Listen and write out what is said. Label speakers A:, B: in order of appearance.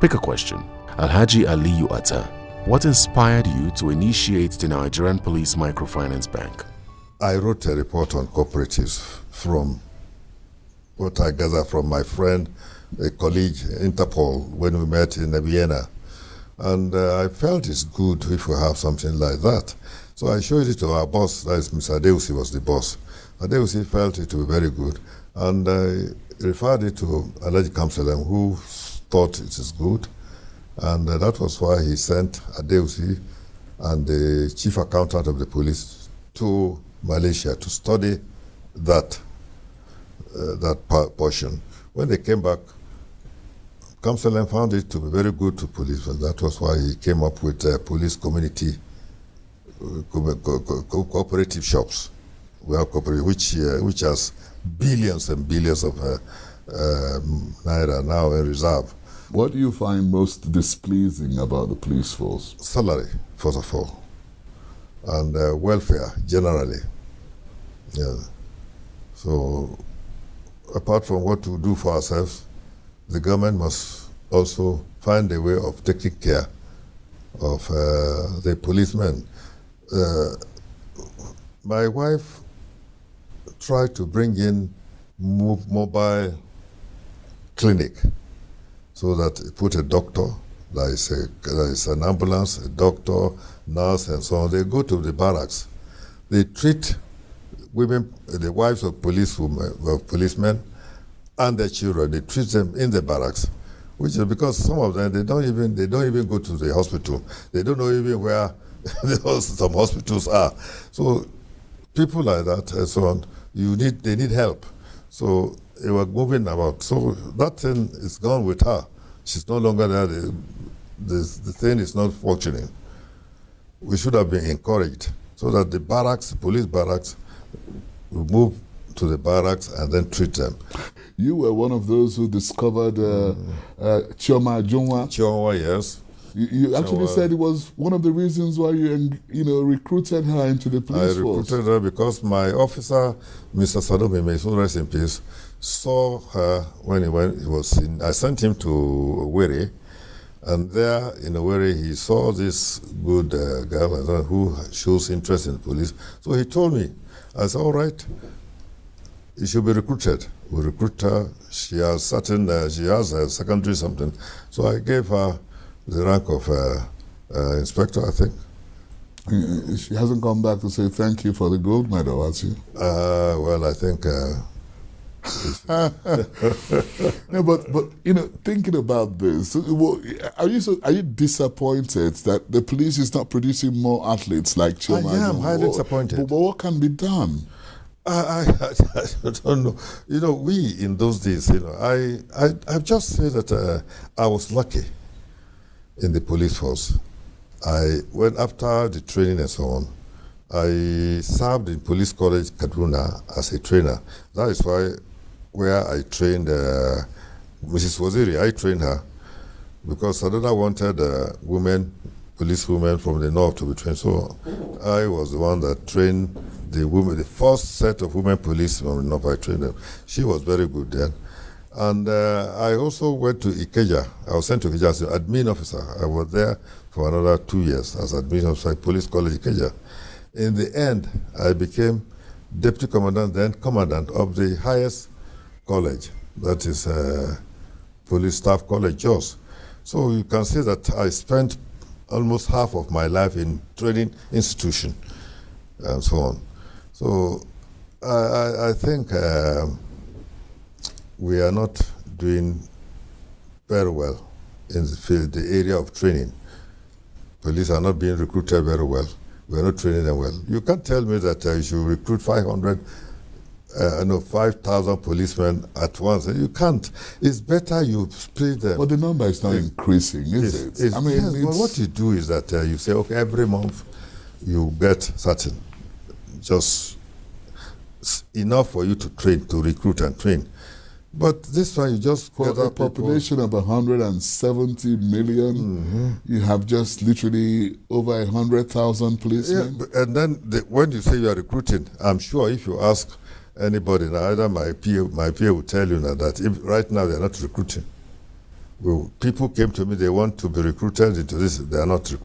A: Pick a question. Alhaji Aliyu Atta, what inspired you to initiate the Nigerian Police Microfinance Bank?
B: I wrote a report on cooperatives from what I gather from my friend, a colleague, Interpol, when we met in Vienna. And I felt it's good if we have something like that. So I showed it to our boss, that is Mr. Adeusi was the boss. Adeusi felt it would be very good. And I referred it to Alhaji Kamselem, who thought it is good. And that was why he sent Adeusi and the chief accountant of the police to Malaysia to study that portion. When they came back, Kamselem found it to be very good to police, and that was why he came up with police community cooperative shops, which has billions and billions of naira now in reserve.
C: What do you find most displeasing about the police force?
B: Salary, first of all, and welfare generally. Yeah. So, apart from what we do for ourselves, the government must also find a way of taking care of the policemen. My wife tried to bring in mobile clinic so that put a doctor, there is an ambulance, a doctor, nurse, and so on. They go to the barracks. They treat women, the wives of policemen, and their children. They treat them in the barracks, which is because some of them they don't even go to the hospital. They don't know even where some hospitals are. So people like that and so on, they need help. So they were moving about. So that thing is gone with her. She's no longer there. The thing is not functioning. We should have been encouraged so that the barracks, the police barracks, will move to the barracks and then treat them.
C: You were one of those who discovered Chioma Ajunwa.
B: Chioma, yes.
C: You actually said it was one of the reasons why you recruited her into the police force.
B: I recruited her because my officer, Mr. Sadomi, may soon rest in peace, saw her when he was in. I sent him to Owerri, and there in Owerri he saw this good girl who shows interest in the police. So he told me, I said, all right, you should be recruited. We recruit her. She has a secondary something. So I gave her the rank of inspector, I think.
C: She hasn't come back to say thank you for the gold medal, has she?
B: Well, I think.
C: No, but thinking about this, are you disappointed that the police is not producing more athletes like Chioma?
B: I am highly disappointed.
C: But what can be done?
B: I don't know. We in those days, I just say that I was lucky in the police force. I went after the training and so on. I served in Police College Kaduna as a trainer. That is why where I trained Mrs. Waziri. I trained her because Sadona wanted police women from the north to be trained. So I was the one that trained the women, the first set of women police from the north. I trained them. She was very good then. And I also went to Ikeja. I was sent to Ikeja as an admin officer. I was there for another 2 years as admin officer at Police College Ikeja. In the end, I became deputy commandant, then commandant of the highest college, that is Police Staff College, Jos. So you can see that I spent almost half of my life in training institution and so on. So I think we are not doing very well in the field, the area of training. Police are not being recruited very well. We are not training them well. You can't tell me that you should recruit 5,000 policemen at once. You can't. It's better you split them.
C: But the number is not increasing, is it?
B: Well, what you do is that you say, okay, every month you get certain, just enough for you to train, to recruit and train. But this one, you just
C: for a population of 170 million, you have just literally over 100,000 policemen.
B: Yeah, and then when you say you are recruiting, I'm sure if you ask anybody, either my peer will tell you that if right now they are not recruiting. People came to me, they want to be recruited into this. They are not